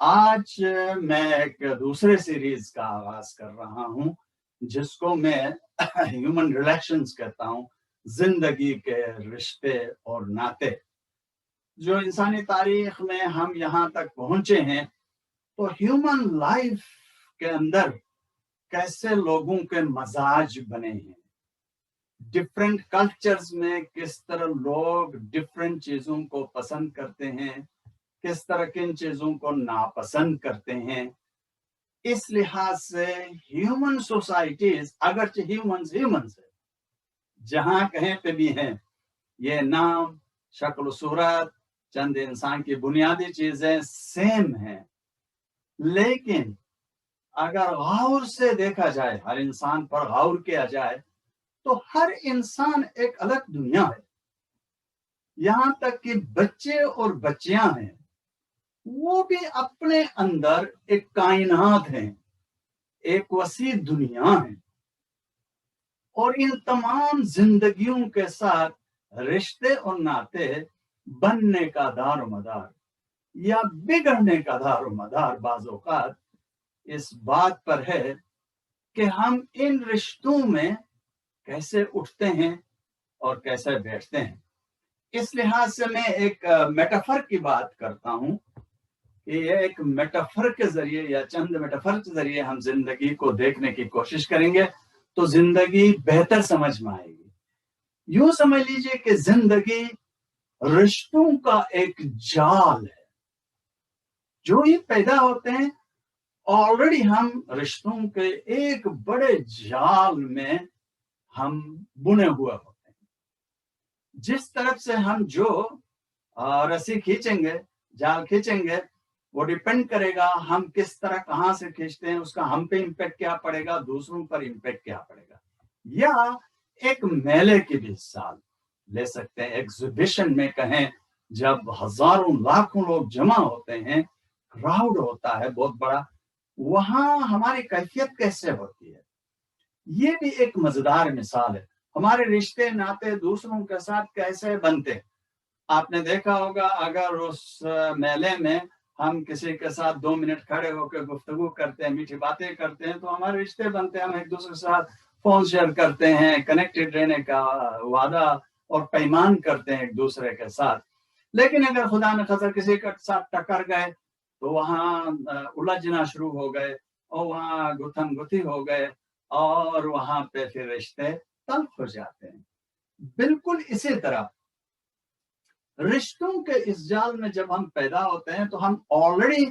आज मैं एक दूसरे सीरीज का आगाज कर रहा हूं जिसको मैं ह्यूमन रिलेशंस कहता हूं, जिंदगी के रिश्ते और नाते। जो इंसानी तारीख में हम यहाँ तक पहुंचे हैं तो ह्यूमन लाइफ के अंदर कैसे लोगों के मजाज बने हैं, डिफरेंट कल्चर्स में किस तरह लोग डिफरेंट चीजों को पसंद करते हैं, किस तरह किन चीजों को नापसंद करते हैं। इस लिहाज से ह्यूमन सोसाइटीज अगरचे ह्यूमंस है, जहां कहीं पे भी हैं, ये नाम, शक्ल सूरत, चंद इंसान की बुनियादी चीजें सेम हैं, लेकिन अगर गौर से देखा जाए, हर इंसान पर गौर किया जाए तो हर इंसान एक अलग दुनिया है। यहां तक कि बच्चे और बच्चियां हैं, वो भी अपने अंदर एक कायनात है, एक वसी दुनिया है, और इन तमाम जिंदगियों के साथ रिश्ते और नाते बनने का दार मदार या बिगड़ने का दार मदार बाज़ औक़ात इस बात पर है कि हम इन रिश्तों में कैसे उठते हैं और कैसे बैठते हैं। इस लिहाज से मैं एक मेटाफर की बात करता हूं कि ये एक मेटाफर के जरिए या चंद मेटाफर के जरिए हम जिंदगी को देखने की कोशिश करेंगे तो जिंदगी बेहतर समझ में आएगी। यूं समझ लीजिए कि जिंदगी रिश्तों का एक जाल है। जो ही पैदा होते हैं ऑलरेडी हम रिश्तों के एक बड़े जाल में हम बुने हुए होते हैं। जिस तरफ से हम जो रस्सी खींचेंगे, जाल खींचेंगे, वो डिपेंड करेगा हम किस तरह कहां से खींचते हैं, उसका हम पे इम्पैक्ट क्या पड़ेगा, दूसरों पर इम्पैक्ट क्या पड़ेगा। या एक मेले की भी मिसाल ले सकते हैं। एग्जीबिशन में कहें, जब हजारों लाखों लोग जमा होते हैं, क्राउड होता है बहुत बड़ा, वहां हमारी कैफियत कैसे होती है, ये भी एक मजेदार मिसाल है। हमारे रिश्ते नाते दूसरों के साथ कैसे बनते। आपने देखा होगा, अगर उस मेले में हम किसी के साथ 2 मिनट खड़े होकर गुफ्तगू करते हैं, मीठी बातें करते हैं, तो हमारे रिश्ते बनते हैं। हम एक दूसरे के साथ फोन शेयर करते हैं, कनेक्टेड रहने का वादा और पैमान करते हैं एक दूसरे के साथ। लेकिन अगर खुदा न खास्ता किसी के साथ टकर गए तो वहां उलझना शुरू हो गए और वहां गुथम गुथी हो गए और वहां पे फिर रिश्ते तल्ख हो जाते हैं। बिल्कुल इसी तरह रिश्तों के इस जाल में जब हम पैदा होते हैं तो हम ऑलरेडी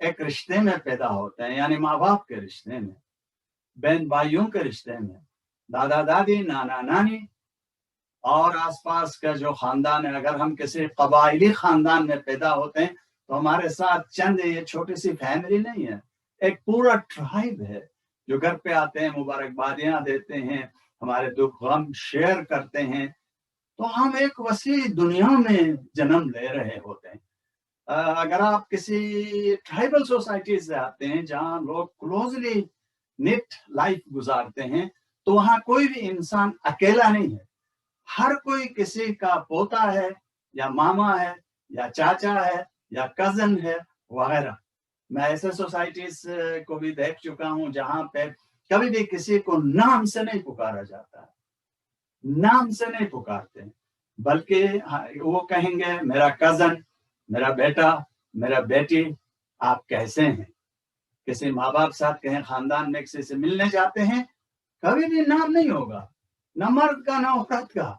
एक रिश्ते में पैदा होते हैं, यानी माँ बाप के रिश्ते में, बहन भाइयों के रिश्ते में, दादा दादी, नाना नानी और आसपास का जो खानदान है। अगर हम किसी कबायली खानदान में पैदा होते हैं तो हमारे साथ चंद ये छोटी सी फैमिली नहीं है, एक पूरा ट्राइब है जो घर पे आते हैं, मुबारकबादियां देते हैं, हमारे दुख गम शेयर करते हैं। तो हम एक वसी दुनिया में जन्म ले रहे होते हैं। अगर आप किसी ट्राइबल सोसाइटी से आते हैं जहां लोग क्लोजली निट लाइफ गुजारते हैं, तो वहां कोई भी इंसान अकेला नहीं है। हर कोई किसी का पोता है या मामा है या चाचा है या कजन है वगैरह। मैं ऐसे सोसाइटीज को भी देख चुका हूं जहां पे कभी भी किसी को नाम से नहीं पुकारा जाता है, नाम से नहीं पुकारते, बल्कि वो कहेंगे मेरा कजन, मेरा बेटा, मेरा बेटी, आप कैसे हैं। किसी माँ बाप साथ कहें खानदान में किसी से मिलने जाते हैं, कभी भी नाम नहीं होगा, न मर्द का न औरत का।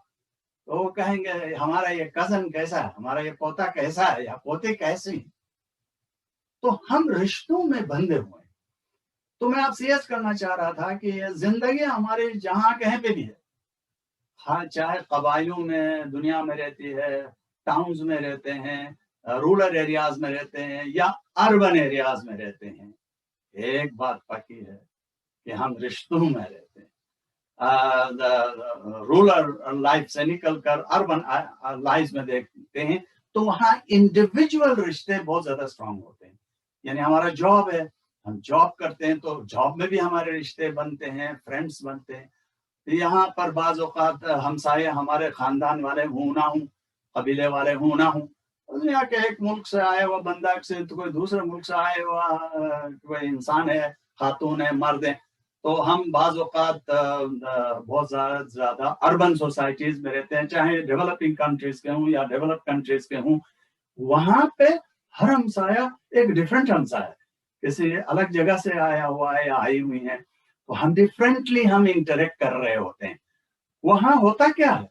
तो वो कहेंगे हमारा ये कजन कैसा है, हमारा ये पोता कैसा है या पोते कैसी। तो हम रिश्तों में बंधे हुए हैं। तो मैं आपसे यह करना चाह रहा था कि जिंदगी हमारे जहां कहीं पे भी है, हाँ, चाहे कबाइलों में दुनिया में रहती है, टाउन्स में रहते हैं, रूरल एरियाज में रहते हैं या अर्बन एरियाज में रहते हैं, एक बात पक्की है कि हम रिश्तों में रहते हैं। रूरल लाइफ से निकल कर अर्बन लाइफ में देखते हैं तो वहाँ इंडिविजुअल रिश्ते बहुत ज्यादा स्ट्रांग होते हैं। यानी हमारा जॉब है, हम जॉब करते हैं तो जॉब में भी हमारे रिश्ते बनते हैं, फ्रेंड्स बनते हैं। यहाँ पर बाज औकात हमसाये हमारे खानदान वाले हूं ना हूं, कबीले वाले हूं ना हूं, दुनिया के एक मुल्क से आया हुआ बंदा से तो कोई दूसरे मुल्क से आया हुआ कोई इंसान है, खातून है, मर्द है, तो हम बाज़ औक़ात बहुत ज़्यादा अर्बन सोसाइटीज़ में रहते हैं, चाहे डेवलपिंग कंट्रीज़ के हों या डेवलप्ड कंट्रीज़ के हों, वहाँ पे हर हमसाया एक डिफरेंट हमसाया है, किसी अलग जगह से आया हुआ है या आई हुई है, तो हम डिफरेंटली हम इंटरेक्ट कर रहे होते हैं। वहाँ होता क्या है,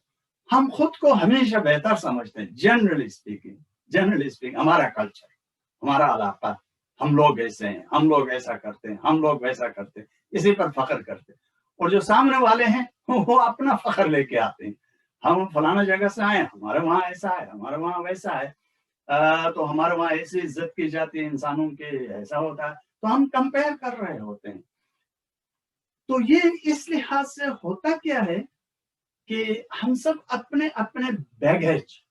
हम खुद को हमेशा बेहतर समझते हैं, जनरली स्पीकिंग हमारा कल्चर, हमारा इलाका, हम लोग ऐसे हैं, हम लोग ऐसा करते हैं, हम लोग वैसा करते हैं, इसी पर फख्र करते हैं। और जो सामने वाले हैं वो अपना फख्र लेके आते हैं, हम फलाना जगह से आए, हमारे वहाँ ऐसा है, हमारे वहाँ वैसा है, तो हमारे वहाँ ऐसी इज्जत की जाती है इंसानों की, ऐसा होता है, तो हम कंपेयर कर रहे होते हैं। तो ये इस लिहाज से होता क्या है कि हम सब अपने अपने बैगेज,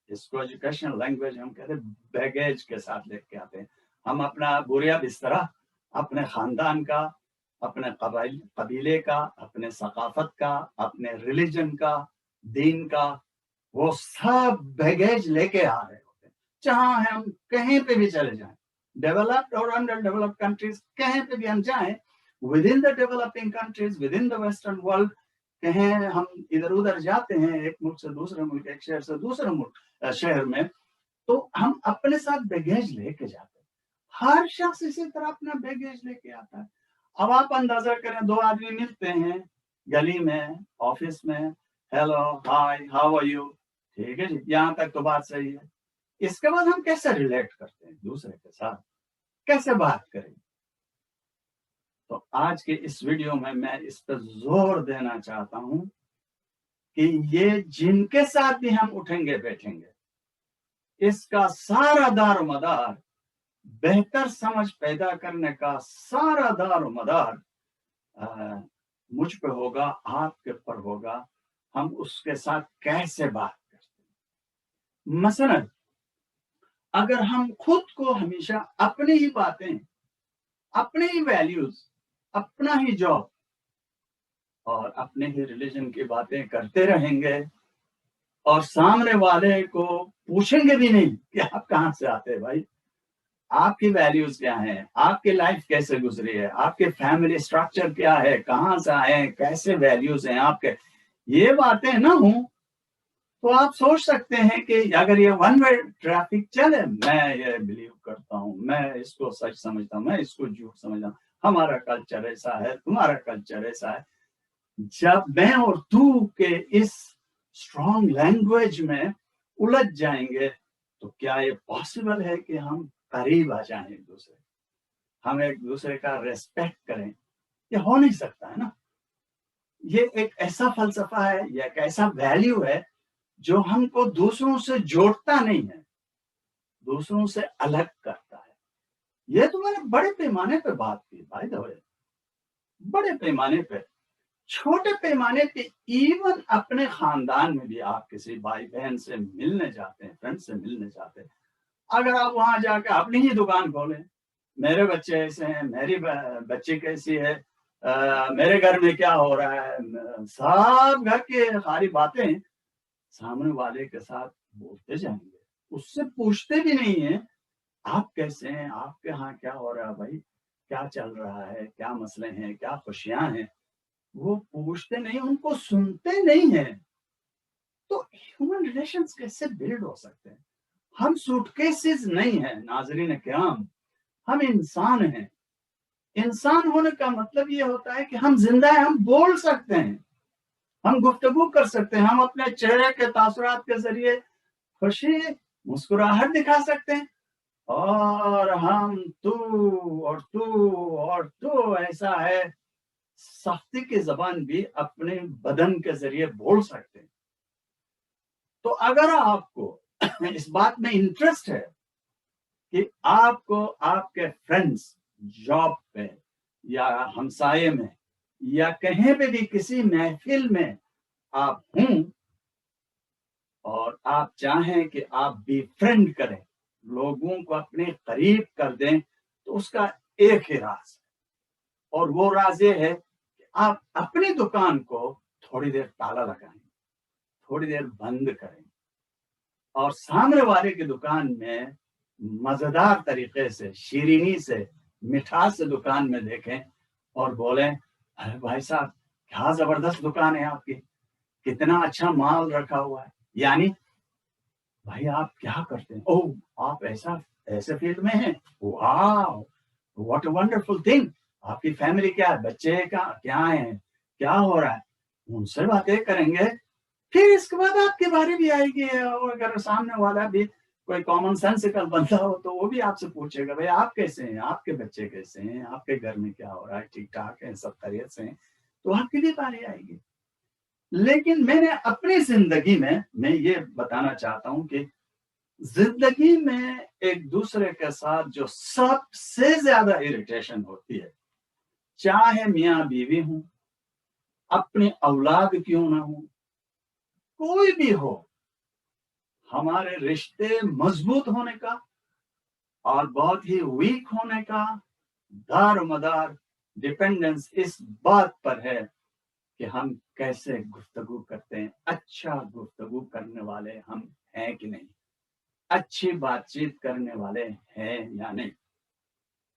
इसको एजुकेशनल लैंग्वेज हम कहते हैं, बैगेज के साथ लेके आते हैं। हम अपना बोरिया बिस्तरा अपने खानदान का, अपने कबीले का, अपने सकाफत का, अपने रिलीजन का, दीन का, वो सब बैगेज लेके आ रहे होते हैं, जहां हम कहीं पे भी चले जाएं, डेवलप्ड और अंडर डेवलप्ड कंट्रीज, कहीं पे भी हम जाएं, with in the developing countries, with in the western world, कहीं हम इधर उधर जाते हैं, एक मुल्क से दूसरे मुल्क, एक शहर से दूसरे मुल्क शहर में, तो हम अपने साथ बैगेज लेके जाते हैं। हर शख्स इसी तरह अपना बैगेज लेके आता है। अब आप अंदाजा करें, दो आदमी मिलते हैं गली में, ऑफिस में, hello, hi, how are you, ठीक है जी, यहाँ तक तो बात सही है। इसके बाद हम कैसे रिलेट करते हैं दूसरे के साथ, कैसे बात करें? तो आज के इस वीडियो में मैं इस पर जोर देना चाहता हूं कि ये जिनके साथ भी हम उठेंगे बैठेंगे, इसका सारा दार मदार, बेहतर समझ पैदा करने का सारा दार मदार मुझ पे होगा, आपके ऊपर होगा। हम उसके साथ कैसे बात करते हैं? मसलन अगर हम खुद को हमेशा अपनी ही बातें, अपने ही वैल्यूज, अपना ही जॉब और अपने ही रिलीजन की बातें करते रहेंगे और सामने वाले को पूछेंगे भी नहीं कि आप कहाँ से आते हैं भाई, आपकी वैल्यूज क्या हैं, आपकी लाइफ कैसे गुजरी है, आपके फैमिली स्ट्रक्चर क्या है, कहाँ से आए हैं, कैसे वैल्यूज हैं आपके, ये बातें ना हो तो आप सोच सकते हैं कि अगर ये वन वे ट्रैफिक चले, मैं ये बिलीव करता हूँ, मैं इसको सच समझता हूँ, मैं इसको झूठ समझता हूँ, हमारा कल्चर ऐसा है, तुम्हारा कल्चर ऐसा है, जब मैं और तू के इस स्ट्रॉन्ग लैंग्वेज में उलझ जाएंगे तो क्या ये पॉसिबल है कि हम करीब आ जाएं एक दूसरे, हम एक दूसरे का रेस्पेक्ट करें? ये हो नहीं सकता है ना। ये एक ऐसा फलसफा है, ये एक ऐसा वैल्यू है जो हमको दूसरों से जोड़ता नहीं है, दूसरों से अलग करता है। ये तो मैंने बड़े पैमाने पे बात की भाई, बड़े पैमाने पे, छोटे पैमाने पे, इवन अपने खानदान में भी आप किसी भाई बहन से मिलने जाते हैं, फ्रेंड से मिलने जाते हैं, अगर आप वहां जाकर अपनी ही दुकान खोलें, मेरे बच्चे ऐसे हैं, मेरी बच्ची कैसी है, मेरे घर में क्या हो रहा है, सब घर की सारी बातें सामने वाले के साथ बोलते जाएंगे, उससे पूछते भी नहीं है आप कैसे हैं, आपके यहाँ क्या हो रहा है भाई, क्या चल रहा है, क्या मसले हैं, क्या खुशियां हैं, वो पूछते नहीं, उनको सुनते नहीं है। तो ह्यूमन रिलेशंस कैसे बिल्ड हो सकते हैं? हम सूटकेसेस नहीं है नाजरीन किराम, हम इंसान हैं। इंसान होने का मतलब ये होता है कि हम जिंदा हैं, हम बोल सकते हैं, हम गुफ्तगू कर सकते हैं, हम अपने चेहरे के तासुरात के जरिए खुशी, मुस्कुराहट दिखा सकते हैं, और हम तू और तू और तू ऐसा है, सख्ती की जबान भी अपने बदन के जरिए बोल सकते हैं। तो अगर आपको इस बात में इंटरेस्ट है कि आपको आपके फ्रेंड्स, जॉब पे या हमसाये में या कहीं पे भी किसी महफिल में आप हूं और आप चाहें कि आप भी फ्रेंड करें, लोगों को अपने करीब कर दें, तो उसका एक ही राज है, और वो राज ये है कि आप अपनी दुकान को थोड़ी देर ताला लगाएं, थोड़ी देर बंद करें, اور سامنے والے کی دکان میں مزیدار طریقے سے، شیرینی سے، مٹھاس سے دکان میں دیکھیں اور بولیں ارے بھائی صاحب کیا زبردست دکان ہے آپ کی، کتنا اچھا مال رکھا ہوا ہے. یعنی بھائی آپ کیا کرتے ہیں؟ اوہ آپ ایسے فیلڈ میں ہیں، واو واٹ اے ونڈرفل تھنگ. آپ کی فیملی کیا ہے، بچے کیا ہیں، کیا ہو رہا ہے، ان سے باتیں کریں گے. پھر اس کے بعد آپ کی باری بھی آئے گی، اور اگر سامنے والا بھی کوئی کامن سینسیکل بندہ ہو تو وہ بھی آپ سے پوچھے گا بھائی آپ کیسے ہیں، آپ کے بچے کیسے ہیں، آپ کے گھر میں کیا ہو رہا ہے، ٹھیک ٹھاک ہے، سب خیریت سے ہیں، تو آپ کی بھی باری آئے گی. لیکن میں نے اپنی زندگی میں یہ بتانا چاہتا ہوں کہ زندگی میں ایک دوسرے کے ساتھ جو سب سے زیادہ اریٹیشن ہوتی ہے، چاہے میاں بیوی ہوں، اپنی اولاد کیوں نہ ہوں، کوئی بھی ہو، ہمارے رشتے مضبوط ہونے کا اور بہت ہی ویک ہونے کا دار و مدار ڈیپینڈنس اس بات پر ہے کہ ہم کیسے گفتگو کرتے ہیں. اچھا گفتگو کرنے والے ہم ہیں کہ نہیں، اچھی بات چیت کرنے والے ہیں یا نہیں.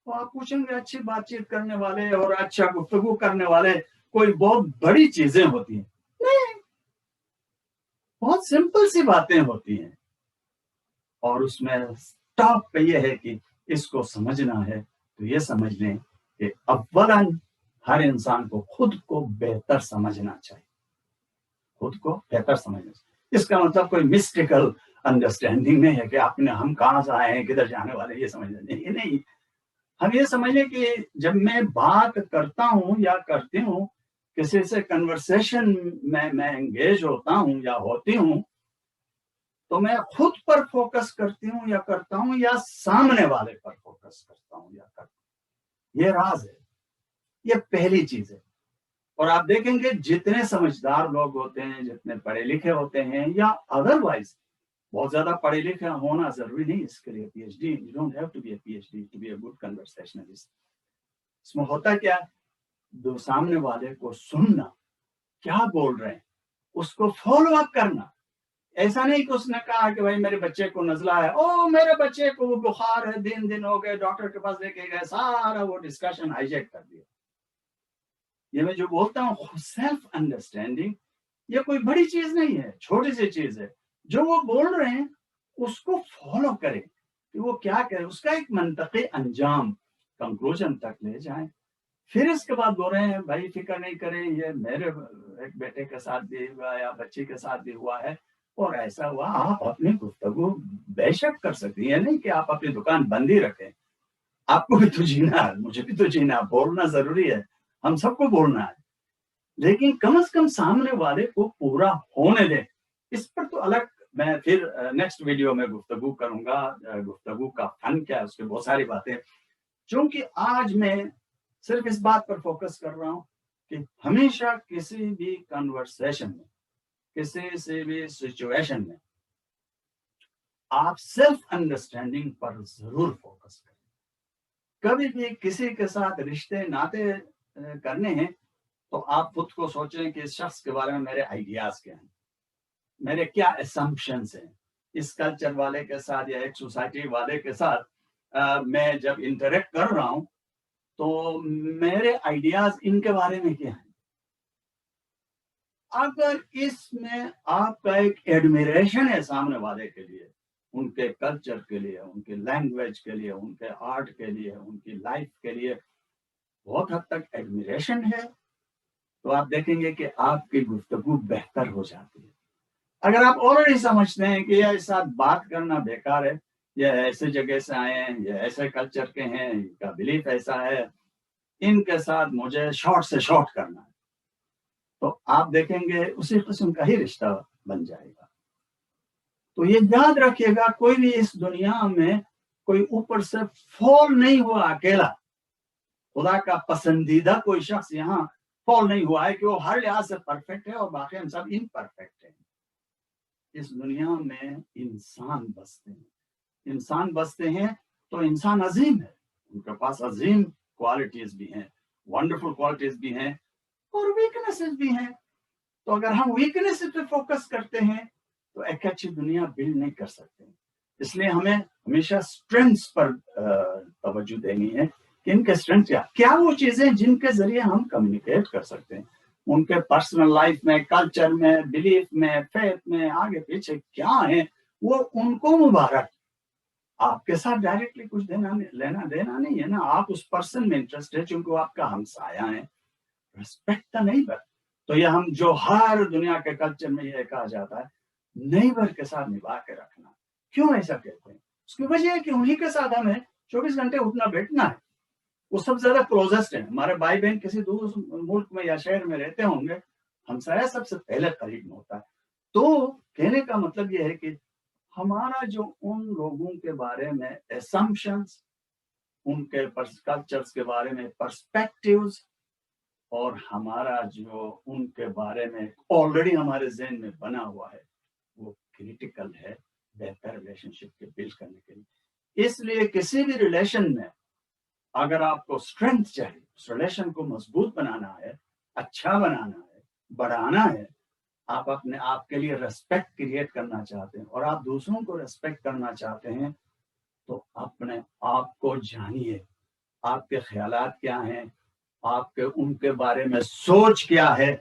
تو آپ پوچھیں گے اچھی بات چیت کرنے والے اور اچھا گفتگو کرنے والے کوئی بہت بڑی چیزیں ہوتی ہیں؟ نہیں، بہت سمپل سی باتیں ہوتی ہیں. اور اس میں ٹاپ پہ یہ ہے کہ اس کو سمجھنا ہے تو یہ سمجھ لیں کہ اولاً ہر انسان کو خود کو بہتر سمجھنا چاہیے، خود کو بہتر سمجھنا چاہیے. اس کا مطلب کوئی مسٹیکل انڈرسٹینڈنگ نہیں ہے کہ ہم کہاں سے آئے ہیں، کدھر جانے والے، یہ سمجھنا نہیں. ہم یہ سمجھ لیں کہ جب میں بات کرتا ہوں یا کرتی ہوں، کسی سے کنورسیشن میں انگیج ہوتا ہوں یا ہوتی ہوں، تو میں خود پر فوکس کرتی ہوں یا کرتا ہوں یا سامنے والے پر فوکس کرتا ہوں یا کرتا ہوں. یہ راز ہے، یہ پہلی چیز ہے. اور آپ دیکھیں گے جتنے سمجھدار لوگ ہوتے ہیں، جتنے پڑھے لکھے ہوتے ہیں یا ادروائز، بہت زیادہ پڑھے لکھے ہونا ضروری نہیں اس کے لیے P H D. You don't have to be a P H D to be a good conversationalist. اس میں ہوتا کیا ہے، دو سامنے والے کو سننا، کیا بول رہے ہیں اس کو فالو اپ کرنا. ایسا نہیں کہ اس نے کہا کہ بھائی میرے بچے کو نزلہ ہے، او میرے بچے کو بخار ہے، دن ہو گئے، ڈاکٹر کے پاس لے کے گئے، سارا وہ ڈسکشن ہائی جیک کر دیا. یہ میں جو بولتا ہوں سیلف انڈرسٹینڈنگ، یہ کوئی بڑی چیز نہیں ہے، چھوٹی سی چیز ہے. جو وہ بول رہے ہیں اس کو فالو کریں کہ وہ کیا کرے، اس کا ایک منطقی انجام کنکلوژن تک لے جائیں. پھر اس کے بعد بول رہے ہیں بھائی فکر نہیں کریں، یہ میرے ایک بیٹے کے ساتھ بھی ہوا یا بچی کے ساتھ بھی ہوا ہے اور ایسا ہوا. آپ اپنی گفتگو بے شک کر سکتی ہیں، نہیں کہ آپ اپنی دکان بند ہی رکھیں. آپ کو بھی تو جینا ہے، مجھے بھی تو جینا ہے، بولنا ضروری ہے، ہم سب کو بولنا ہے. لیکن کم از کم سامنے والے کو پورا ہونے دیں. اس پر تو الگ میں پھر نیکسٹ ویڈیو میں گفتگو کروں گا، گفتگو کا فن کیا ہے، اس کے بہت ساری باتیں. چونکہ آج میں صرف اس بات پر فوکس کر رہا ہوں کہ ہمیشہ کسی بھی کنورسیشن میں، کسی سے بھی سچویشن میں آپ سیلف انڈرسٹینڈنگ پر ضرور فوکس کریں. کبھی بھی کسی کے ساتھ رشتے ناطے کرنے ہیں تو آپ خود کو سوچیں کہ اس شخص کے بارے میں میرے آئیڈیاز کیا ہیں، میرے کیا اسمپشنز ہیں. اس کلچر والے کے ساتھ یا ایک سوسائٹی والے کے ساتھ میں جب انٹریکٹ کر رہا ہوں تو میرے آئیڈیاز ان کے بارے میں کیا ہیں. اگر اس میں آپ کا ایک ایڈمیریشن ہے سامنے والے کے لیے، ان کے کلچر کے لیے، ان کے لینگویج کے لیے، ان کے آرٹ کے لیے، ان کی لائف کے لیے بہت حد تک ایڈمیریشن ہے، تو آپ دیکھیں گے کہ آپ کی گفتگو بہتر ہو جاتی ہے. اگر آپ آلریڈی سمجھتے ہیں کہ یہ اس ساتھ بات کرنا بیکار ہے، یہ ایسے جگہ سے آئے ہیں، یہ ایسے کلچر کے ہیں، ان کا بلیف ایسا ہے، ان کے ساتھ مجھے شارٹ سے شارٹ کرنا ہے، تو آپ دیکھیں گے اسی قسم کا ہی رشتہ بن جائے گا. تو یہ یاد رکھیے گا، کوئی بھی اس دنیا میں کوئی اوپر سے فال نہیں ہوا اکیلا. خدا کا پسندیدہ کوئی شخص یہاں فال نہیں ہوا ہے کہ وہ ہر لحاظ سے پرفیکٹ ہے اور باقی ہم سب امپرفیکٹ ہیں. اس دنیا میں انسان بستے ہیں، انسان بستے ہیں تو انسان عظیم ہے، ان کے پاس عظیم کوالٹیز بھی ہیں، ونڈرفل کوالٹیز بھی ہیں اور ویکنیسز بھی ہیں. تو اگر ہم ویکنیس پہ فوکس کرتے ہیں تو ایک اچھی دنیا بلڈ نہیں کر سکتے. اس لیے ہمیں ہمیشہ اسٹرینگس پر توجہ دینی ہے کہ ان کے اسٹرینگس کیا وہ چیزیں جن کے ذریعے ہم کمیونیکیٹ کر سکتے ہیں ان کے پرسنل لائف میں, کلچر میں, بلیف میں, فیتھ میں, آگے پیچھے کیا ہیں وہ ان کو مبارک. آپ کے ساتھ ڈائریکٹلی کچھ لینا دینا نہیں ہے نا, آپ اس پرسن میں انٹرسٹ ہے چونکہ وہ آپ کا ہمسایہ ہے. ریسپیکٹ کا نہیں بر تو یہ ہم جو ہر دنیا کے کلچر میں یہ کہا جاتا ہے نیبر کے ساتھ نبھا کے رکھنا. کیوں ایسا کہتے ہیں؟ اس کی وجہ ہے کہ انہی کے ساتھ ہمیں 24 گھنٹے اٹھنا بیٹھنا ہے. وہ سب زیادہ کلوزسٹ ہیں. ہمارے بھائی بہن کسی دوسرے ملک میں یا شہر میں رہتے ہوں گے, ہمسایہ سب سے پہلے قریب میں ہوتا ہے. تو کہنے کا مطلب یہ ہے کہ ہمارا جو ان لوگوں کے بارے میں assumptions, ان کے کلچرز کے بارے میں پرسپیکٹیوز, اور ہمارا جو ان کے بارے میں آلریڈی ہمارے ذہن میں بنا ہوا ہے وہ کریٹیکل ہے بہتر ریلیشن شپ کے بلڈ کرنے کے لیے. اس لیے کسی بھی ریلیشن میں اگر آپ کو اسٹرینتھ چاہیے, اس ریلیشن کو مضبوط بنانا ہے, اچھا بنانا ہے, بڑھانا ہے, آپ اپنے آپ کے لیے ریسپیکٹ کریٹ کرنا چاہتے ہیں اور آپ دوسروں کو ریسپیکٹ کرنا چاہتے ہیں, تو اپنے آپ کو جانیے. آپ کے خیالات کیا ہیں, آپ کے ان کے بارے میں سوچ کیا ہے,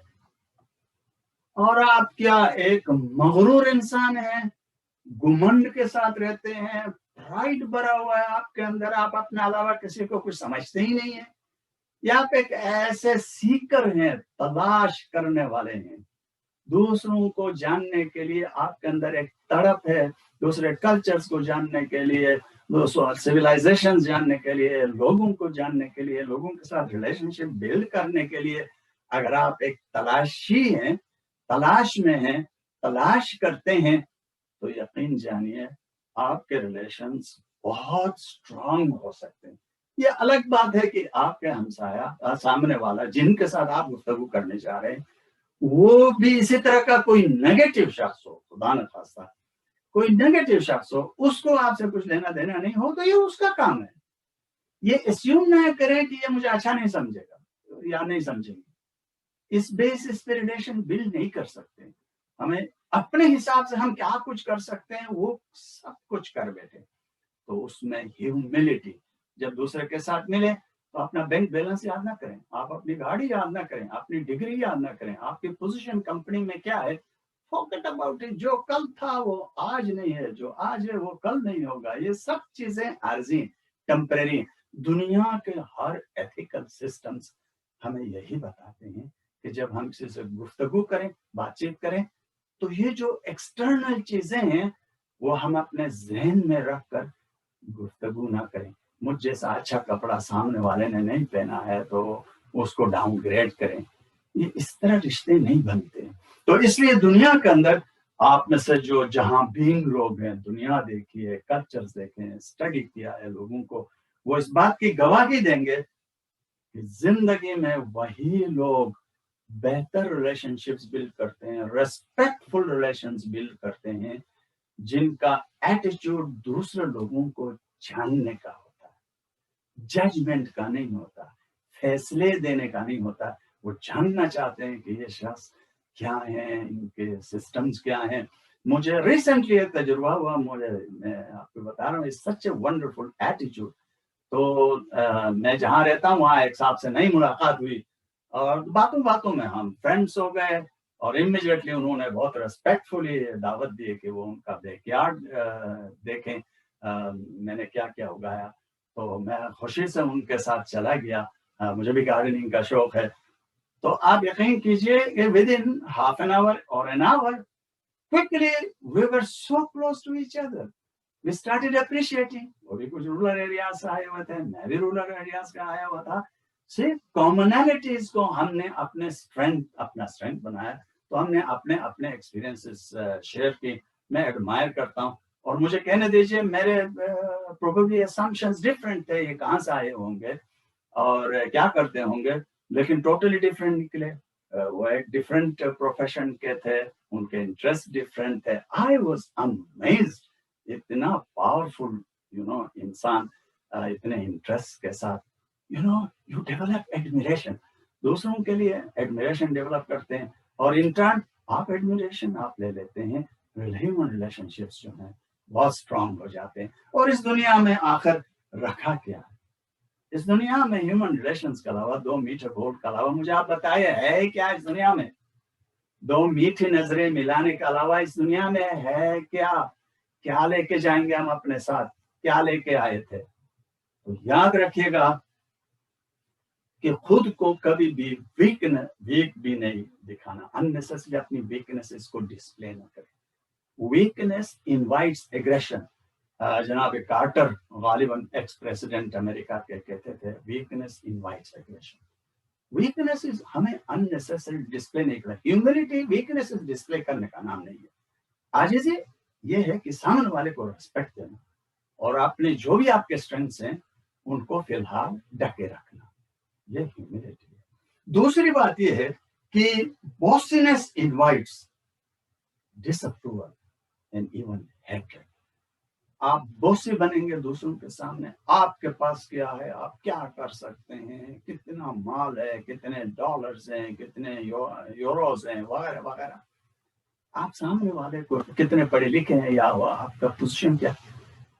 اور آپ کیا ایک مغرور انسان ہیں, گمنڈ کے ساتھ رہتے ہیں, پرائڈ بھرا ہوا ہے آپ کے اندر, آپ اپنے علاوہ کسی کو کچھ سمجھتے ہی نہیں ہیں, یا آپ ایک ایسے سیکر ہیں, تلاش کرنے والے ہیں, دوسروں کو جاننے کے لیے آپ کے اندر ایک تڑپ ہے, دوسرے کلچرز کو جاننے کے لیے, سویلائزیشن جاننے کے لیے, لوگوں کو جاننے کے لیے, لوگوں کے ساتھ ریلیشن شپ بلڈ کرنے کے لیے. اگر آپ ایک تلاشی ہیں, تلاش میں ہیں, تلاش کرتے ہیں, تو یقین جانیے آپ کے ریلیشنز بہت اسٹرانگ ہو سکتے ہیں. یہ الگ بات ہے کہ آپ کے ہمسایہ سامنے والا جن کے ساتھ آپ گفتگو کرنے جا رہے ہیں وہ بھی اسی طرح کا کوئی نیگیٹو شخص ہو, خدا نہ خواستہ کوئی نیگیٹو شخص ہو, اس کو آپ سے کچھ لینا دینا نہیں ہو, تو یہ اس کا کام ہے. یہ اسیوم نہ کریں کہ یہ مجھے اچھا نہیں سمجھے گا یا نہیں سمجھیں گے. اس بیسس پہ ریلیشن بلڈ نہیں کر سکتے. ہمیں اپنے حساب سے ہم کیا کچھ کر سکتے ہیں وہ سب کچھ کر بیٹھے. تو اس میں ہیوملٹی, جب دوسرے کے ساتھ ملے تو اپنا بینک بیلنس یاد نہ کریں, آپ اپنی گاڑی یاد نہ کریں, اپنی ڈگری یاد نہ کریں, آپ کی پوزیشن کمپنی میں کیا ہے, فورگیٹ اباؤٹ اٹ. جو کل تھا وہ آج نہیں ہے, جو آج ہے وہ کل نہیں ہوگا. یہ سب چیزیں عارضی, ٹیمپریری. دنیا کے ہر ایتھیکل سسٹمز ہمیں یہی بتاتے ہیں کہ جب ہم کسی سے گفتگو کریں, بات چیت کریں, تو یہ جو ایکسٹرنل چیزیں ہیں وہ ہم اپنے ذہن میں رکھ کر گفتگو نہ کریں. مجھ جیسا اچھا کپڑا سامنے والے نے نہیں پہنا ہے تو اس کو ڈاؤن گریڈ کریں. یہ اس طرح رشتے نہیں بنتے. تو اس لیے دنیا کے اندر آپ میں سے جو جہاں بینگ لوگ ہیں, دنیا دیکھی ہے, کلچرز دیکھے ہیں, اسٹڈی کیا ہے لوگوں کو, وہ اس بات کی گواہی دیں گے کہ زندگی میں وہی لوگ بہتر ریلیشن شپس بلڈ کرتے ہیں, ریسپیکٹ فل ریلیشنز بلڈ کرتے ہیں, جن کا ایٹیچیوڈ دوسرے لوگوں کو جاننے کا ہوتا ہے, ججمنٹ کا نہیں ہوتا, فیصلے دینے کا نہیں ہوتا. وہ جاننا چاہتے ہیں کہ یہ شخص کیا ہیں, ان کے سسٹمز کیا ہیں. مجھے ریسنٹلی ایک تجربہ ہوا, میں آپ کو بتا رہا ہوں, it's such a wonderful attitude. تو میں جہاں رہتا ہوں وہاں ایک صاحب سے نئی ملاقات ہوئی اور باتوں میں ہم فرینڈس ہو گئے, اور امیڈیٹلی انہوں نے بہت ریسپیکٹفلی دعوت دی کہ وہ ان کا بیک یارڈ دیکھیں, میں نے کیا کیا اگایا. تو میں خوشی سے ان کے ساتھ چلا گیا, مجھے بھی گارڈننگ کا شوق ہے. تو آپ یقین کیجئے کہ within half an hour اور an hour quickly we were so close to each other. We started appreciating. وہ بھی کچھ رورل ایریاز سے آئے ہوئے تھے, میں بھی رورل ایریاز کا آیا ہوا تھا. صرف کامنالٹیز کو ہم نے اپنا اسٹرینتھ بنایا. تو ہم نے اپنے ایکسپیرینسز شیئر کی. میں ایڈمائر کرتا ہوں, اور مجھے کہنے دیجئے میرے پروبیبلی اسامپشنز ڈفرینٹ تھے, یہ کہاں سے آئے ہوں گے اور کیا کرتے ہوں گے, لیکن ٹوٹلی ڈفرینٹ نکلے. وہ ایک ڈفرینٹ پروفیشن کے تھے, ان کے انٹرسٹ ڈفرینٹ تھے. آئی واز امیزڈ, اتنا پاورفل انسان اتنے انٹرسٹ کے ساتھ, یو ڈیولپ ایڈمیریشن, دوسروں کے لیے ایڈمیریشن ڈیولپ کرتے ہیں, اور ان ٹرن آپ ایڈمیریشن آپ لے لیتے ہیں ह्यूमन रिलेशनशिप्स जो हैं बहुत स्ट्रांग हो जाते हैं। और इस दुनिया में आखिर रखा क्या है? इस दुनिया में ह्यूमन रिलेशंस के अलावा, 2 मीठे बोल के अलावा मुझे आप बताइए है क्या इस दुनिया में? 2 मीठी नजरें मिलाने के अलावा इस दुनिया में है क्या? क्या लेके जाएंगे हम अपने साथ? क्या लेके आए थे? तो याद रखिएगा कि खुद को कभी भी वीक भी नहीं दिखाना, अननेसेसरी अपनी वीकनेसेस को डिस्प्ले न करें। Weakness invites aggression. जनाब कार्टर गालिबन एक्स प्रेसिडेंट अमेरिका के कहते थे, weakness invites aggression. Weakness is हमें अननेसेसरी डिस्प्ले नहीं करना। ह्यूमिलिटी वीकनेस डिस्प्ले करने का नाम नहीं है। आजिज़ी ये है कि सामने वाले को रिस्पेक्ट देना और अपने जो भी आपके स्ट्रेंथ्स हैं उनको फिलहाल ढके रखना, ये ह्यूमिलिटी है। दूसरी बात ये है कि bossiness invites disapproval and even hatred. आप बॉसी बनेंगे दूसरों के सामने, आपके पास क्या है, आप क्या कर सकते हैं, कितना माल है, कितने डॉलर्स हैं, कितने यूरोज हैं, वगैरह वगैरह। आप सामने वाले को कितने पढ़े लिखे हैं या आपका पोजीशन क्या,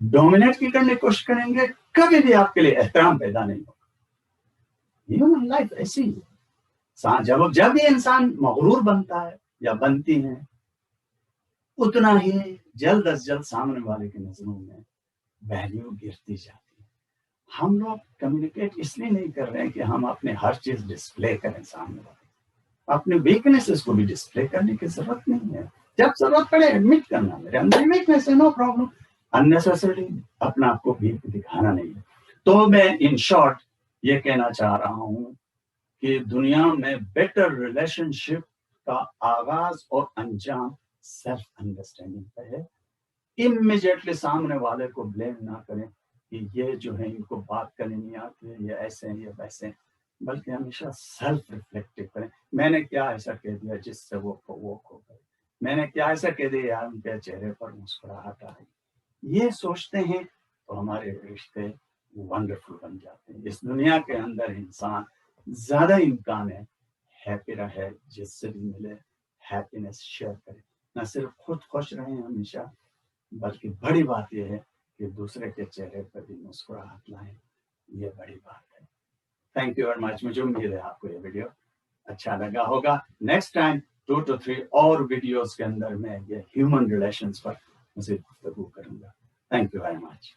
डोमिनेट की करने की कोशिश करेंगे, कभी भी आपके लिए एहतराम पैदा नहीं होगा। ह्यूमन लाइफ ऐसी है। जब भी इंसान मगरूर बनता है या बनती है, उतना ही जल्द अज जल्द सामने वाले की नजरों में वैल्यू गिरती जाती है। हम लोग कम्युनिकेट इसलिए नहीं कर रहे हैं कि हम अपने हर चीज डिस्प्ले करें सामने वाले, अपने वीकनेसेस को भी डिस्प्ले करने की जरूरत नहीं है। जब जरूरत पड़े एडमिट करना, मेरे अंदर वीकनेस है, नो प्रॉब्लम। अननेसेसरी अपना आपको वीक दिखाना नहीं है। तो मैं इन शॉर्ट ये कहना चाह रहा हूं कि दुनिया में बेटर रिलेशनशिप का आगाज और अंजाम सेल्फ अंडरस्टैंडिंग पे है। इमीडिएटली सामने वाले को ब्लेम ना करें कि ये जो है इनको बात करनी नहीं आती है, ये ऐसे हैं, ये वैसे हैं, बल्कि हमेशा सेल्फ रिफ्लेक्टिव करें। मैंने क्या ऐसा कह दिया जिससे वो खो गए, मैंने क्या ऐसा कह दिया यार उनके चेहरे पर मुस्कुराहट आई, ये सोचते हैं तो हमारे रिश्ते वंडरफुल बन जाते हैं। इस दुनिया के अंदर इंसान ज्यादा इम्कान है हैप्पी रहे, जिससे भी मिले हैप्पीनेस शेयर करे, न सिर्फ खुद खुश रहें हमेशा, बल्कि बड़ी बात यह है कि दूसरे के चेहरे पर भी मुस्कुराहट लाएं, ये बड़ी बात है। Thank you very much. मुझे उम्मीद है आपको ये वीडियो अच्छा लगा होगा। नेक्स्ट टाइम 2 to 3 और वीडियोस के अंदर मैं ये ह्यूमन रिलेशंस पर मुझे गुफ्तगू करूंगा। Thank you very much.